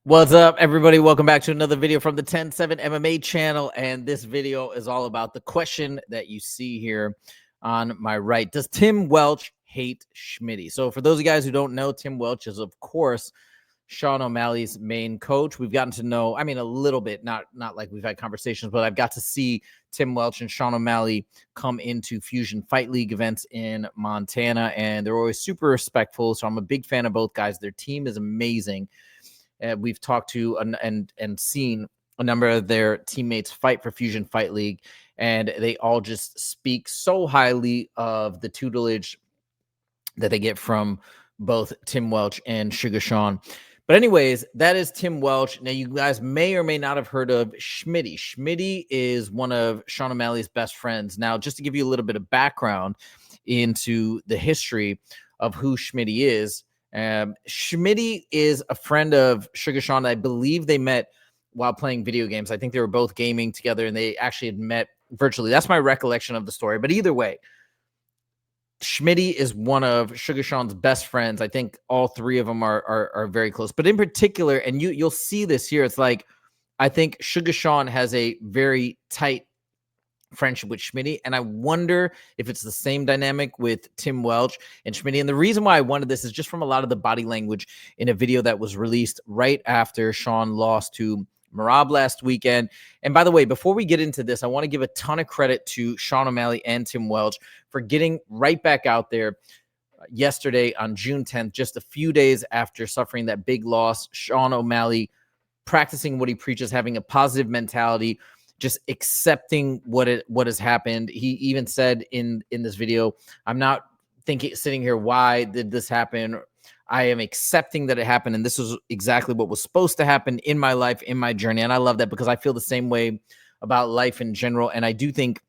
What's up, everybody? Welcome back to another video from the 10-7 MMA channel. And this video is all about the question that you see here on my right. Does Tim Welch hate Schmitty? So for those of you guys who don't know, Tim Welch is, of course, Sean O'Malley's main coach. We've gotten to know, a little bit, not like we've had conversations, but I've got to see Tim Welch and Sean O'Malley come into Fusion Fight League events in Montana, and they're always super respectful. So I'm a big fan of both guys. Their team is amazing. We've talked to and seen a number of their teammates fight for Fusion Fight League, and they all just speak so highly of the tutelage that they get from both Tim Welch and Suga Sean. But anyways, that is Tim Welch. Now, you guys may or may not have heard of Schmitty. Schmitty is one of Sean O'Malley's best friends. Now, just to give you a little bit of background into the history of who Schmitty is, Schmitty is a friend of Suga Sean. I believe they met while playing video games. I think they were both gaming together, and they actually had met virtually. That's my recollection of the story. But either way, Schmitty is one of Suga Sean's best friends. I think all three of them are very close. But in particular, and you'll see this here, it's like I think Suga Sean has a very tight friendship with Schmitty, and I wonder if it's the same dynamic with Tim Welch and Schmitty. And the reason why I wanted this is just from a lot of the body language in a video that was released right after Sean lost to Merab last weekend. And by the way, before we get into this, I want to give a ton of credit to Sean O'Malley and Tim Welch for getting right back out there yesterday on June 10th, just a few days after suffering that big loss. Sean O'Malley practicing what he preaches, having a positive mentality, just accepting what has happened. He even said in this video, I'm not sitting here, why did this happen? I am accepting that it happened, and this is exactly what was supposed to happen in my life, in my journey. And I love that because I feel the same way about life in general. And I do think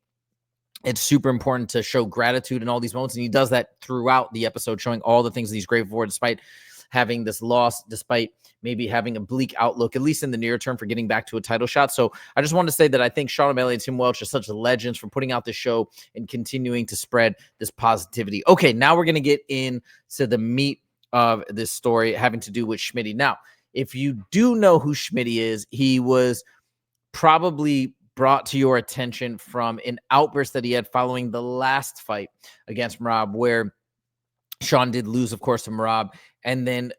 it's super important to show gratitude in all these moments. And he does that throughout the episode, showing all the things that he's grateful for, despite having this loss, despite maybe having a bleak outlook, at least in the near term, for getting back to a title shot. So I just wanted to say that I think Sean O'Malley and Tim Welch are such legends for putting out this show and continuing to spread this positivity. Okay, now we're going to get into the meat of this story having to do with Schmitty. Now, if you do know who Schmitty is, he was probably brought to your attention from an outburst that he had following the last fight against Merab, where Sean did lose, of course, to Merab. And then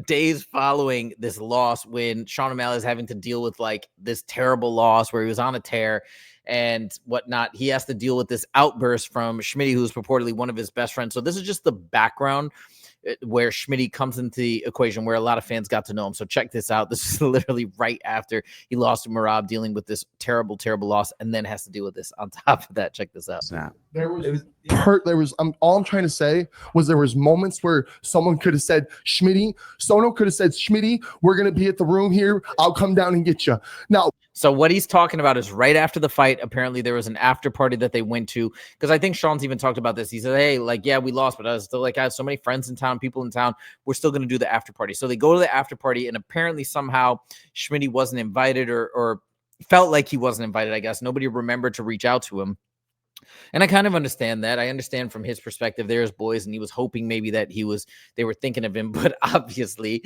days following this loss, when Sean O'Malley is having to deal with like this terrible loss where he was on a tear and whatnot, he has to deal with this outburst from Schmitty, who's purportedly one of his best friends. So this is just the background where Schmitty comes into the equation, where a lot of fans got to know him. So check this out. This is literally right after he lost to Merab, dealing with this terrible, terrible loss, and then has to deal with this on top of that. Check this out. All I'm trying to say was there was moments where someone could have said, Sono could have said, Schmitty, we're going to be at the room here. I'll come down and get you. Now, so what he's talking about is right after the fight, apparently there was an after party that they went to, because I think Sean's even talked about this. He said, hey, like, yeah, we lost, but I was still like, I have so many friends in town, people in town. We're still going to do the after party. So they go to the after party, and apparently somehow Schmitty wasn't invited, or felt like he wasn't invited, I guess. Nobody remembered to reach out to him. And I kind of understand that. I understand from his perspective, there's boys, and he was hoping maybe that they were thinking of him. But obviously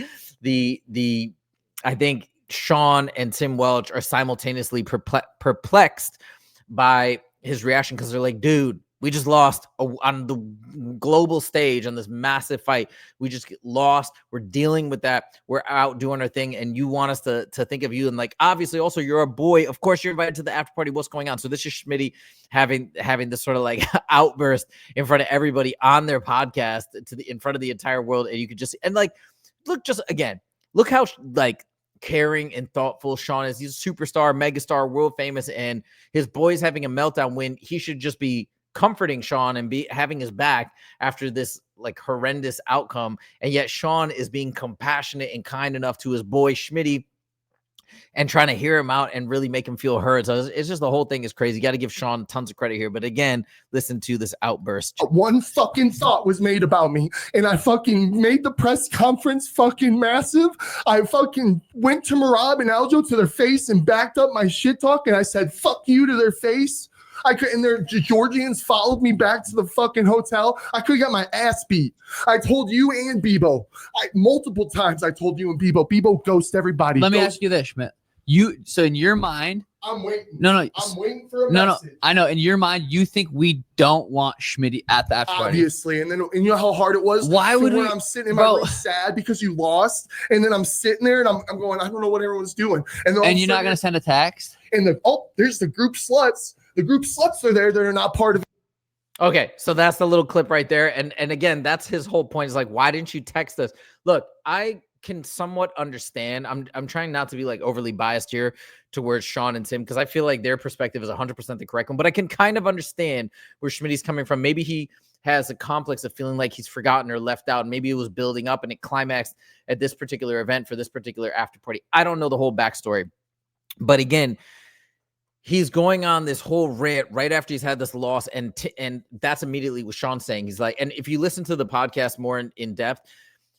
I think Sean and Tim Welch are simultaneously perplexed by his reaction, because they're like, dude, we just lost on the global stage on this massive fight. We just lost. We're dealing with that. We're out doing our thing, and you want us to think of you. And like, obviously, also, you're a boy. Of course, you're invited to the after party. What's going on? So this is Schmitty having this sort of like outburst in front of everybody on their podcast in front of the entire world. And you could just, and like, look how like caring and thoughtful Sean is. He's a superstar, megastar, world famous, and his boy's having a meltdown when he should just be comforting Sean and be having his back after this like horrendous outcome. And yet Sean is being compassionate and kind enough to his boy Schmitty and trying to hear him out and really make him feel heard. So it's just, the whole thing is crazy. You got to give Sean tons of credit here. But again, listen to this outburst. One fucking thought was made about me, and I fucking made the press conference fucking massive. I fucking went to Merab and Aljo to their face and backed up my shit talk, and I said, fuck you to their face. I could, and their Georgians followed me back to the fucking hotel. I could have got my ass beat. I told you and Bebo. Multiple times I told you and Bebo. Bebo ghost everybody. Let me ask you this, Schmidt. So in your mind, I'm waiting. No, I'm waiting for a message. I know. In your mind, you think we don't want Schmitty at the after party. Obviously, and you know how hard it was. Why would we? I'm sitting in my room sad because you lost, and then I'm sitting there and I'm going, I don't know what everyone's doing, and you're not gonna send a text. And there's the group sluts. The group sluts are there. They're not part of it. Okay, so that's the little clip right there, and again, that's his whole point. Is like, why didn't you text us? Look, I can somewhat understand. I'm trying not to be like overly biased here towards Sean and Tim, because I feel like their perspective is 100% the correct one, but I can kind of understand where Schmitty's coming from. Maybe he has a complex of feeling like he's forgotten or left out. Maybe it was building up and it climaxed at this particular event for this particular after party. I don't know the whole backstory, but again, he's going on this whole rant right after he's had this loss, and that's immediately what Sean's saying. He's like, and if you listen to the podcast more in depth,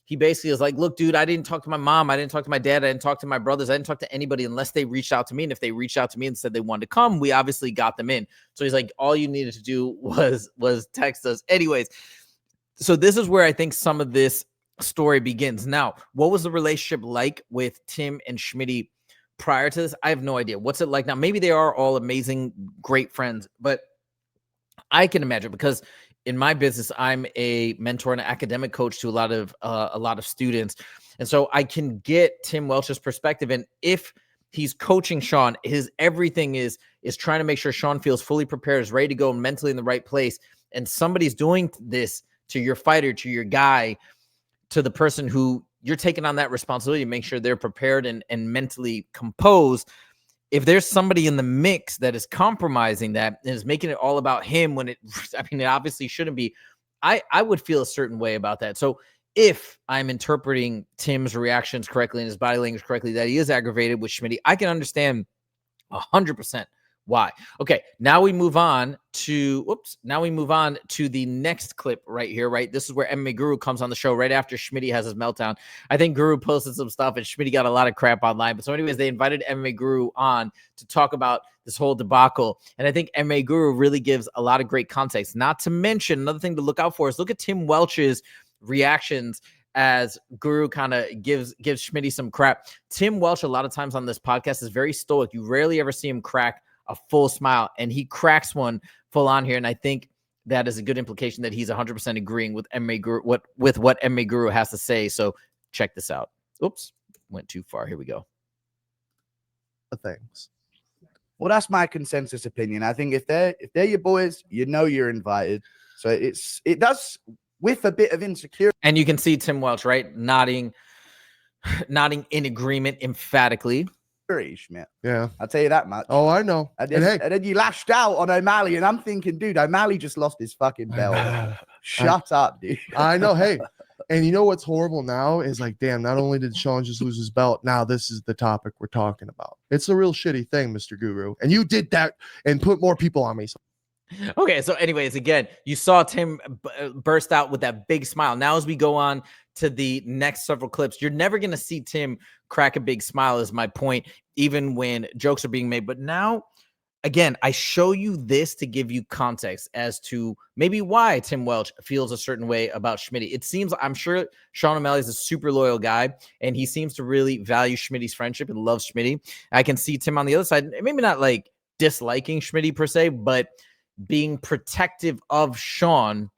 he basically is like, look, dude, I didn't talk to my mom. I didn't talk to my dad. I didn't talk to my brothers. I didn't talk to anybody unless they reached out to me. And if they reached out to me and said they wanted to come, we obviously got them in. So he's like, all you needed to do was text us. Anyways, so this is where I think some of this story begins. Now, what was the relationship like with Tim and Schmitty prior to this? I have no idea. What's it like now? Maybe they are all amazing, great friends, but I can imagine, because in my business, I'm a mentor and an academic coach to a lot of students. And so I can get Tim Welch's perspective. And if he's coaching Sean, his everything is trying to make sure Sean feels fully prepared, is ready to go, mentally in the right place. And somebody's doing this to your fighter, to your guy, to the person who you're taking on that responsibility to make sure they're prepared and mentally composed. If there's somebody in the mix that is compromising that and is making it all about him when it obviously shouldn't be, I would feel a certain way about that. So if I'm interpreting Tim's reactions correctly and his body language correctly, that he is aggravated with Schmitty, I can understand 100% why. Okay, now we move on to the next clip right here, right? This is where MMA Guru comes on the show right after Schmitty has his meltdown. I think Guru posted some stuff and Schmitty got a lot of crap online. But so anyways, they invited MMA Guru on to talk about this whole debacle. And I think MMA Guru really gives a lot of great context. Not to mention, another thing to look out for is look at Tim Welch's reactions as Guru kind of gives Schmitty some crap. Tim Welch, a lot of times on this podcast, is very stoic. You rarely ever see him crack a full smile, and he cracks one full on here. And I think that is a good implication that he's 100% agreeing with MMA Guru, with what MMA Guru has to say. So check this out. Oops, went too far. Here we go. Thanks. Well, that's my consensus opinion. I think if they're your boys, you know you're invited. So it does with a bit of insecurity. And you can see Tim Welch, right, nodding in agreement emphatically. Schmidt. Yeah, I'll tell you that much. Oh, I know. And then you lashed out on O'Malley, and I'm thinking, dude, O'Malley just lost his fucking belt. Shut up, dude. I know. Hey, and you know what's horrible now is like, damn, not only did Sean just lose his belt, now this is the topic we're talking about. It's a real shitty thing, Mr. Guru. And you did that and put more people on me. Okay, so anyways, again, you saw Tim burst out with that big smile. Now as we go on to the next several clips, you're never going to see Tim crack a big smile, is my point, even when jokes are being made. But now, again, I show you this to give you context as to maybe why Tim Welch feels a certain way about Schmitty. It seems, I'm sure Sean O'Malley is a super loyal guy, and he seems to really value Schmitty's friendship and loves Schmitty. I can see Tim on the other side, maybe not like disliking Schmitty per se, but being protective of Sean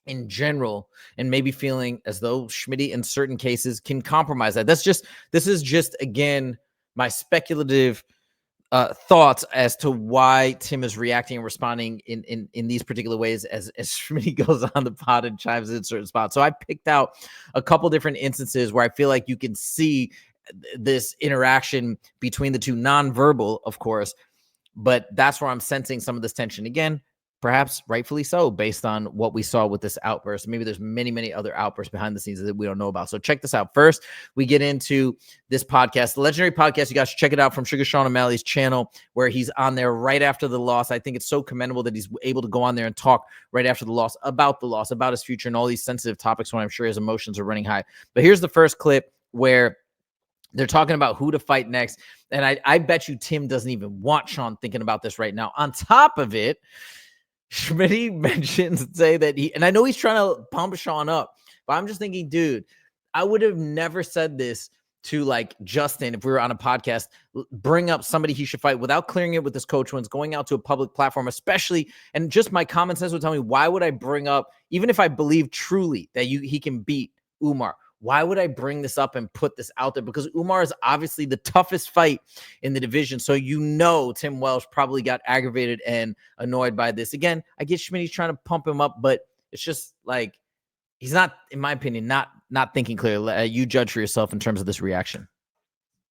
in general, and maybe feeling as though Schmitty in certain cases can compromise that. This is just, again, my speculative thoughts as to why Tim is reacting and responding in these particular ways as Schmitty goes on the pod and chimes in certain spots. So I picked out a couple different instances where I feel like you can see this interaction between the two, nonverbal, of course, but that's where I'm sensing some of this tension. Again, perhaps rightfully so, based on what we saw with this outburst. Maybe there's many, many other outbursts behind the scenes that we don't know about. So check this out. First, we get into this podcast, the legendary podcast. You guys should check it out from Sugar Sean O'Malley's channel, where he's on there right after the loss. I think it's so commendable that he's able to go on there and talk right after the loss, about his future, and all these sensitive topics when I'm sure his emotions are running high. But here's the first clip where They're talking about who to fight next. And I bet you Tim doesn't even want Sean thinking about this right now. On top of it, Schmitty mentions say that and I know he's trying to pump Sean up, but I'm just thinking, dude, I would have never said this to like Justin if we were on a podcast, bring up somebody he should fight without clearing it with his coach when it's going out to a public platform, especially. And just my common sense would tell me, why would I bring up, even if I believe truly that he can beat Umar, why would I bring this up and put this out there? Because Umar is obviously the toughest fight in the division. So, Tim Welch probably got aggravated and annoyed by this. Again, I get Schmitty's trying to pump him up, but it's just like, he's not, in my opinion, not thinking clearly. You judge for yourself in terms of this reaction.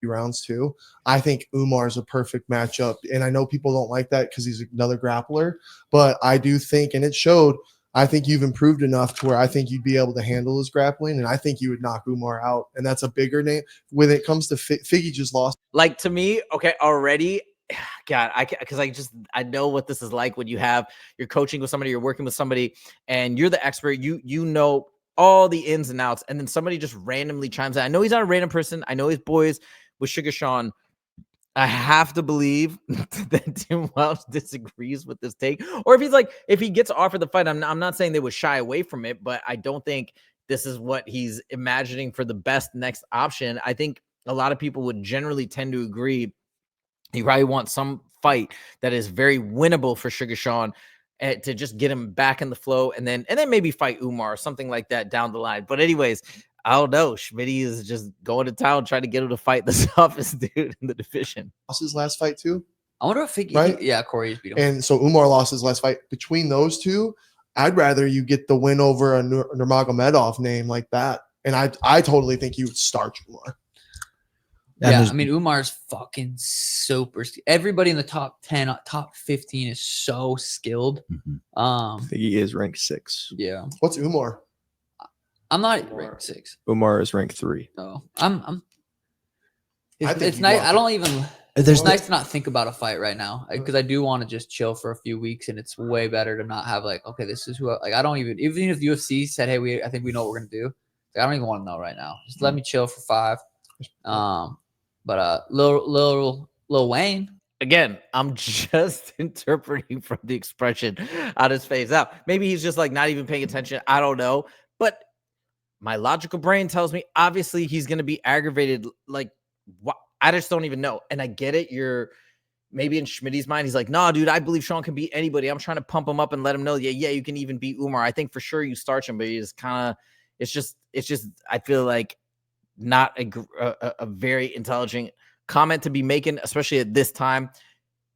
Rounds too. I think Umar is a perfect matchup. And I know people don't like that because he's another grappler, but I do think, and it showed, I think you've improved enough to where I think you'd be able to handle his grappling, and I think you would knock Umar out. And that's a bigger name. When it comes to Figgy, just lost. Like, to me, okay, already, God, I know what this is like when you're coaching with somebody, you're working with somebody, and you're the expert. You know all the ins and outs, and then somebody just randomly chimes in. I know he's not a random person. I know he's boys with Sugar Sean. I have to believe that Tim Welch disagrees with this take. Or if he gets offered the fight, I'm not saying they would shy away from it, but I don't think this is what he's imagining for the best next option. I think a lot of people would generally tend to agree he probably wants some fight that is very winnable for Sugar Sean to just get him back in the flow and then maybe fight Umar or something like that down the line. But anyways, I don't know. Schmitty is just going to town trying to get him to fight the toughest dude in the division. Lost his last fight too. I wonder if Corey just beat him. And so Umar lost his last fight. Between those two, I'd rather you get the win over a Nurmagomedov name like that. And I totally think you would starch Umar. Yeah, I mean, Umar's fucking super. Everybody in the top 10, top 15 is so skilled. I think he is ranked 6. Yeah. What's Umar? I'm not ranked 6. Umar is ranked 3. No, I think it's you nice. want I don't even. It's nice to not think about a fight right now because I do want to just chill for a few weeks, and it's way better to not have like, okay, this is who. I don't even if UFC said, hey, I think we know what we're gonna do. Like, I don't even want to know right now. Just let me chill for 5. But Lil Wayne. Again, I'm just interpreting from the expression on his face. Now, maybe he's just like not even paying attention. I don't know. But my logical brain tells me obviously he's going to be aggravated. Like, I just don't even know. And I get it. You're maybe in Schmitty's mind. He's like, no, dude, I believe Sean can beat anybody. I'm trying to pump him up and let him know. Yeah, you can even beat Umar. I think for sure you starch him, but he's kind of, it's just, I feel like not a very intelligent comment to be making, especially at this time.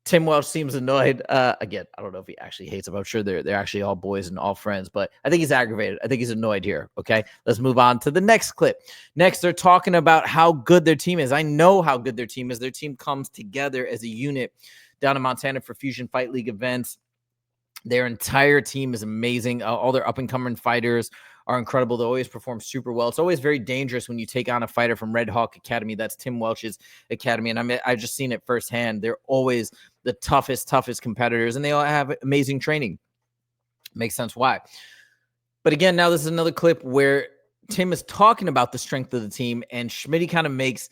Tim Welch seems annoyed. Again, I don't know if he actually hates him. I'm sure they're actually all boys and all friends, but I think he's aggravated. I think he's annoyed here. Okay, let's move on to the next clip. Next, they're talking about how good their team is. I know how good their team is. Their team comes together as a unit down in Montana for Fusion Fight League events. Their entire team is amazing. All their up-and-coming fighters are incredible. They always perform super well. It's always very dangerous when you take on a fighter from Red Hawk Academy. That's Tim Welch's academy. And I've just seen it firsthand. They're always the toughest competitors, and they all have amazing training. Makes sense why. But again, now this is another clip where Tim is talking about the strength of the team, and Schmitty kind of makes,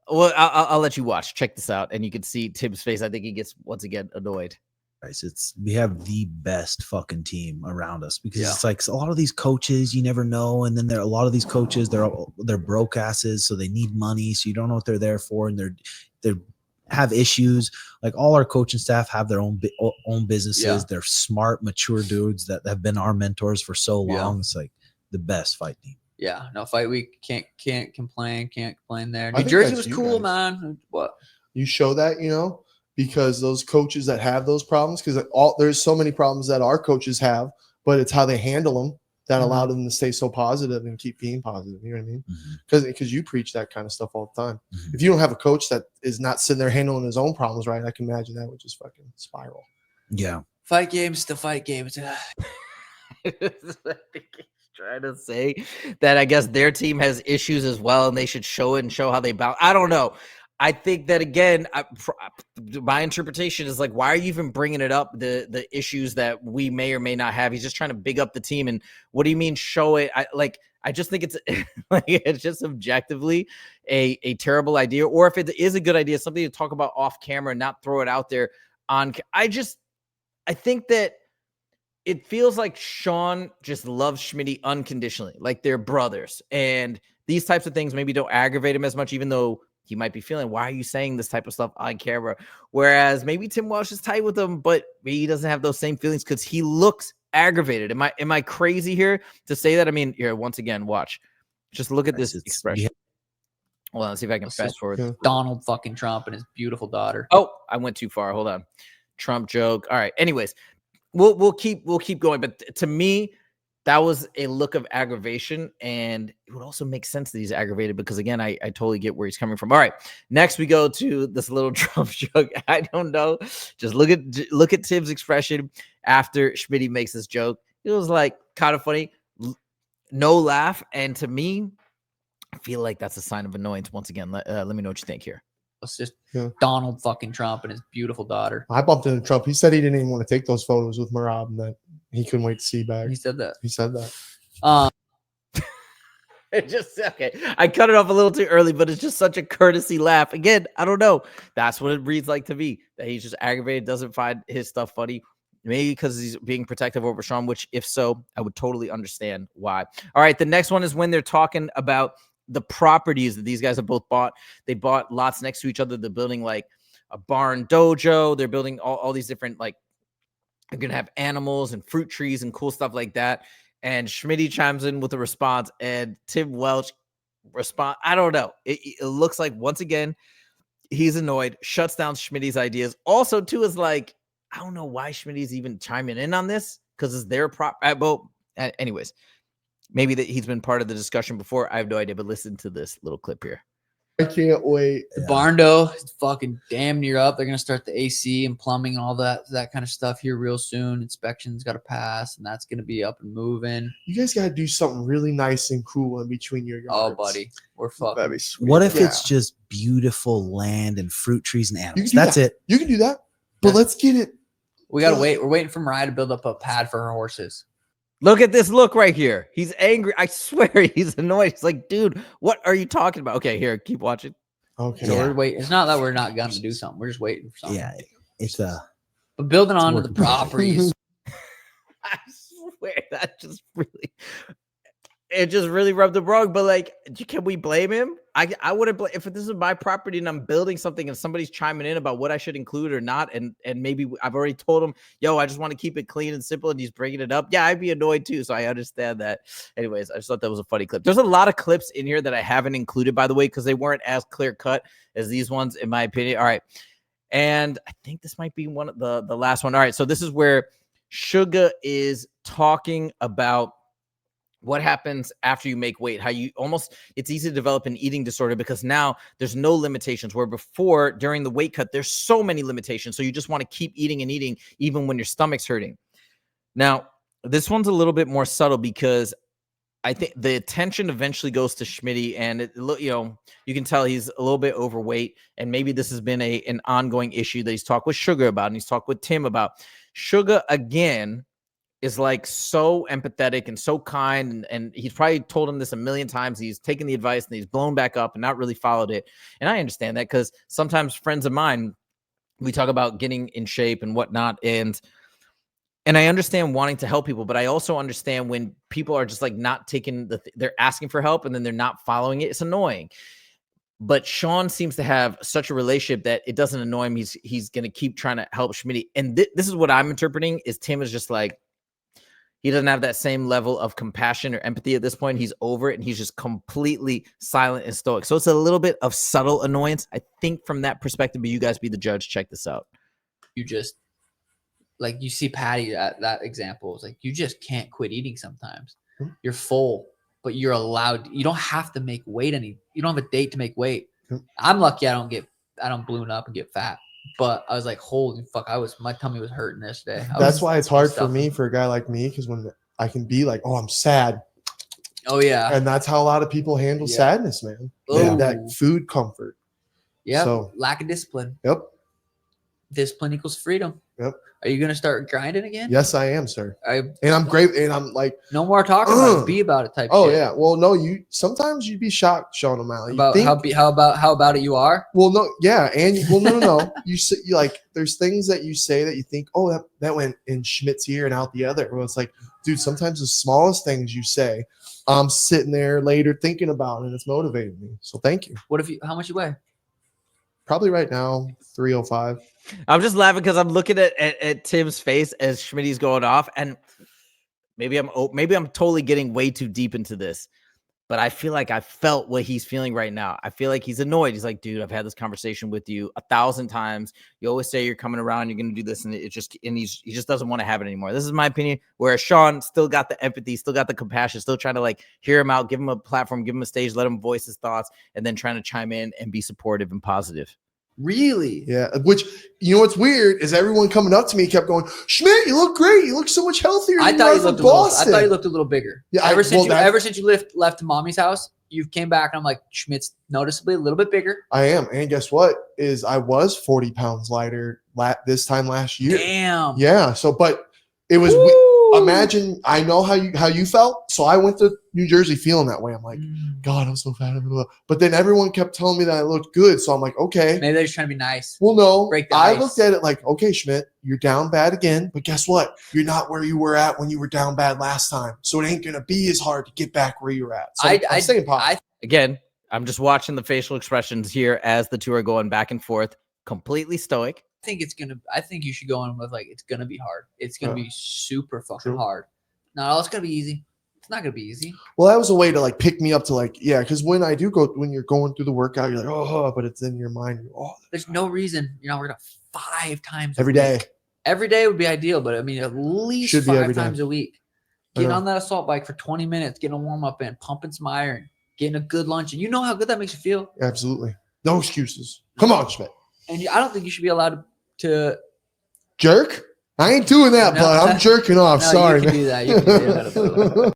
well, I'll let you watch. Check this out, and you can see Tim's face. I think he gets, once again, annoyed. We have the best fucking team around us because it's like a lot of these coaches you never know, and then a lot of these coaches they're broke asses, so they need money, so you don't know what they're there for, and they have issues. Like all our coaching staff have their own businesses. Yeah. They're smart, mature dudes that have been our mentors for so long. Yeah. It's like the best fight team. Yeah, no fight week can't complain there. New Jersey was cool, man. What you show that because those coaches that have those problems, because there's so many problems that our coaches have, but it's how they handle them that allowed them to stay so positive and keep being positive. You know what I mean? Because you preach that kind of stuff all the time. If you don't have a coach that is not sitting there handling his own problems right, I can imagine that would just fucking spiral. Yeah. Fight games to fight games. Trying to say that I guess their team has issues as well, and they should show it and show how they bounce. I don't know. I think that again, my interpretation is like, why are you even bringing it up? The issues that we may or may not have. He's just trying to big up the team. And what do you mean show it? I just think it's like it's just objectively a terrible idea. Or if it is a good idea, something to talk about off camera and not throw it out there on. I think that it feels like Sean just loves Schmitty unconditionally, like they're brothers. And these types of things maybe don't aggravate him as much, even though he might be feeling, why are you saying this type of stuff on camera? Whereas maybe Tim Welch is tight with him, but maybe he doesn't have those same feelings because he looks aggravated. Am I crazy here to say that? I mean, here, once again, watch. Just look at this expression. Hold on, let's see if I can fast forward. Donald fucking Trump and his beautiful daughter. Oh, I went too far. Hold on. Trump joke. All right. Anyways, we'll keep going. But to me, that was a look of aggravation, and it would also make sense that he's aggravated because, again, I totally get where he's coming from. All right, next we go to this little Trump joke. I don't know. Just look at Tim's expression after Schmitty makes this joke. It was like kind of funny, no laugh, and to me, I feel like that's a sign of annoyance. Once again, let me know what you think here. It's just Donald fucking Trump and his beautiful daughter. I bumped into Trump. He said he didn't even want to take those photos with Merab and that he couldn't wait to see back. He said that. He said that. It just okay. I cut it off a little too early, but it's just such a courtesy laugh. Again, I don't know. That's what it reads like to me. That he's just aggravated, doesn't find his stuff funny. Maybe because he's being protective over Sean, which if so, I would totally understand why. All right, the next one is when they're talking about the properties that these guys have both bought. They bought lots next to each other. They're building like a barn dojo. They're building all these different, like, they're going to have animals and fruit trees and cool stuff like that. And Schmitty chimes in with a response, and Tim Welch responds. I don't know. It looks like, once again, he's annoyed, shuts down Schmitty's ideas. Also, too, is like, I don't know why Schmitty's even chiming in on this because it's their anyways, maybe that he's been part of the discussion before. I have no idea, but listen to this little clip here. I can't wait. The barn dough is fucking damn near up. They're gonna start the AC and plumbing and all that kind of stuff here real soon. Inspections got to pass, and that's gonna be up and moving. You guys gotta do something really nice and cool in between your yards. Oh, buddy, we're fucking. That'd be sweet. What if it's just beautiful land and fruit trees and animals? That's it. You can do that, but let's get it. We gotta wait. We're waiting for Mariah to build up a pad for her horses. Look at this look right here. He's angry. I swear he's annoyed. He's like, dude, what are you talking about? Okay, here, keep watching. Okay. So we're waiting. It's not that we're not gonna do something. We're just waiting for something. Yeah, it's but building on to the properties. I swear that just really rubbed him wrong. But like, can we blame him? I wouldn't blame if this is my property and I'm building something and somebody's chiming in about what I should include or not, and maybe I've already told him, yo, I just want to keep it clean and simple, and he's bringing it up. Yeah, I'd be annoyed too, so I understand that. Anyways, I just thought that was a funny clip. There's a lot of clips in here that I haven't included, by the way, because they weren't as clear cut as these ones, in my opinion. All right, and I think this might be one of the last one. All right, so this is where Suga is talking about what happens after you make weight, how you it's easy to develop an eating disorder because now there's no limitations, where before, during the weight cut, there's so many limitations. So you just want to keep eating and eating even when your stomach's hurting. Now, this one's a little bit more subtle because I think the attention eventually goes to Schmitty, and you can tell he's a little bit overweight, and maybe this has been an ongoing issue that he's talked with Suga about, and he's talked with Tim about. Suga, again, is like so empathetic and so kind, and he's probably told him this a million times. He's taken the advice and he's blown back up and not really followed it. And I understand that because sometimes friends of mine, we talk about getting in shape and whatnot, and I understand wanting to help people, but I also understand when people are just like not taking they're asking for help and then they're not following it. It's annoying. But Sean seems to have such a relationship that it doesn't annoy him. He's going to keep trying to help Schmitty. And this is what I'm interpreting is Tim is just like, he doesn't have that same level of compassion or empathy at this point. He's over it, and he's just completely silent and stoic. So it's a little bit of subtle annoyance, I think, from that perspective. But you guys be the judge. Check this out. You just, like, you see Patty at that example. It's like, you just can't quit eating sometimes. You're full, but you're allowed. You don't have to make weight you don't have a date to make weight. I'm lucky I don't balloon up and get fat. But I was like, holy fuck, my tummy was hurting this day. That's why it's hard for me, for a guy like me, because when I can be like, oh, I'm sad. Oh, yeah. And that's how a lot of people handle sadness, man. That food comfort. Yeah. So, Lack of discipline. yep. Discipline equals freedom. Yep. Are you gonna start grinding again? Yes, I am, sir. And I'm great. And I'm like, no more talking about it. Be about it type oh shit. yeah. Well, no, sometimes you'd be shocked, Sean O'Malley. About how about it you are? Well, no, yeah, and no. You like there's things that you say that you think, oh, that went in Schmidt's ear and out the other. Well, it's like, dude, sometimes the smallest things you say, I'm sitting there later thinking about, and it's motivating me. So thank you. How much you weigh? Probably right now 305. I'm just laughing because I'm looking at Tim's face as Schmitty's going off, and maybe I'm totally getting way too deep into this, but I feel like I felt what he's feeling right now. I feel like he's annoyed. He's like, dude, I've had this conversation with you 1,000 times. You always say you're coming around, you're going to do this, and he just doesn't want to have it anymore. This is my opinion. Whereas Sean still got the empathy, still got the compassion, still trying to like hear him out, give him a platform, give him a stage, let him voice his thoughts, and then trying to chime in and be supportive and positive. Really? Yeah. Which, you know what's weird is everyone coming up to me kept going, Schmidt, you look great. You look so much healthier. I thought you looked a little bigger. Yeah. Ever since you left mommy's house, you've came back and I'm like, Schmidt's noticeably a little bit bigger. I am. And guess what? I was 40 pounds lighter this time last year. Damn. Yeah. So, but it was, imagine, I know how you felt. So I went to New Jersey feeling that way. I'm like, God, I'm so fat. But then everyone kept telling me that I looked good. So I'm like, okay. Maybe they're just trying to be nice. Well, no, I ice. looked at it like, okay, Schmidt, you're down bad again. But guess what? You're not where you were at when you were down bad last time. So it ain't going to be as hard to get back where you're at. So I'm staying positive. Again, I'm just watching the facial expressions here as the two are going back and forth, completely stoic. I think you should go in with like, it's going to be hard. It's going to be super fucking hard. Not all it's going to be easy. It's not going to be easy. Well, that was a way to like pick me up to like, yeah. Cause when you're going through the workout, you're like, oh, but it's in your mind. There's no reason you're not working out 5 times every day. Every day would be ideal, but I mean, at least 5 times a week. Getting on that assault bike for 20 minutes, getting a warm up in, pumping some iron, getting a good lunch. And you know how good that makes you feel. Absolutely. No excuses. Come on, Schmidt. And I don't think you should be allowed to jerk. I ain't doing that, but I'm jerking off. No, sorry. You can do that. You can do that.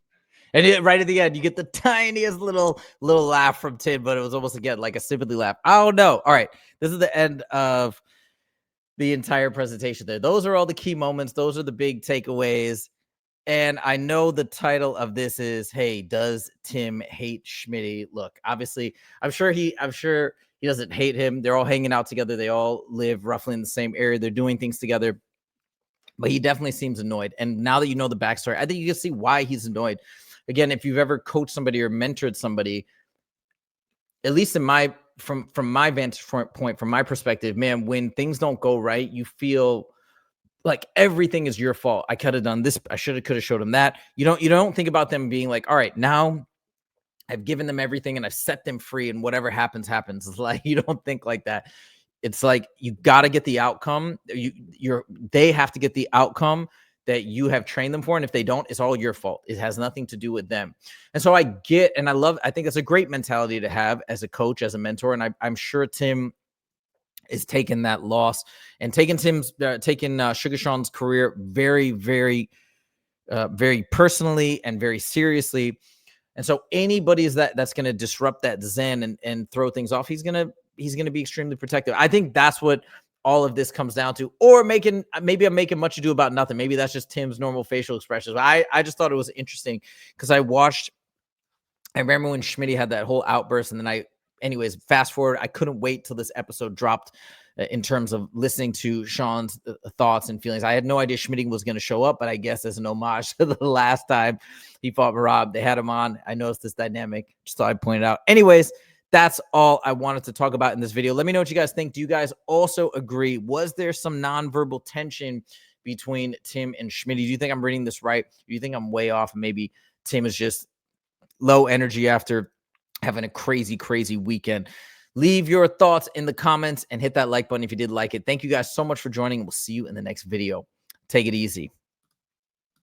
And right at the end, you get the tiniest little laugh from Tim, but it was almost again like a sympathy laugh. Oh no! All right, this is the end of the entire presentation. There, those are all the key moments. Those are the big takeaways. And I know the title of this is, "Hey, does Tim hate Schmitty?" Look, obviously, I'm sure he doesn't hate him. They're all hanging out together. They all live roughly in the same area. They're doing things together. But he definitely seems annoyed. And now that you know the backstory, I think you can see why he's annoyed. Again, if you've ever coached somebody or mentored somebody, at least from my vantage point, from my perspective, man, when things don't go right, you feel like everything is your fault. I could have done this. I could have showed him that. You don't think about them being like, all right, now I've given them everything and I've set them free and whatever happens. It's like, you don't think like that. It's like, you got to get the outcome. They have to get the outcome that you have trained them for. And if they don't, it's all your fault. It has nothing to do with them. And so I think it's a great mentality to have as a coach, as a mentor. And I'm sure Tim is taking that loss and taking Sugar Sean's career very, very, very personally and very seriously. And so anybody that's going to disrupt that zen and throw things off, he's going to be extremely protective. I think that's what all of this comes down to. Or maybe I'm making much ado about nothing. Maybe that's just Tim's normal facial expressions. But I just thought it was interesting because I remember when Schmitty had that whole outburst, and then anyways, fast forward, I couldn't wait till this episode dropped in terms of listening to Sean's thoughts and feelings. I had no idea Schmitty was going to show up, but I guess as an homage to the last time he fought Merab, they had him on. I noticed this dynamic. Just thought I'd point it out. Anyways, that's all I wanted to talk about in this video. Let me know what you guys think. Do you guys also agree? Was there some nonverbal tension between Tim and Schmitty? Do you think I'm reading this right? Do you think I'm way off? Maybe Tim is just low energy after having a crazy, crazy weekend. Leave your thoughts in the comments and hit that like button if you did like it. Thank you guys so much for joining. We'll see you in the next video. Take it easy.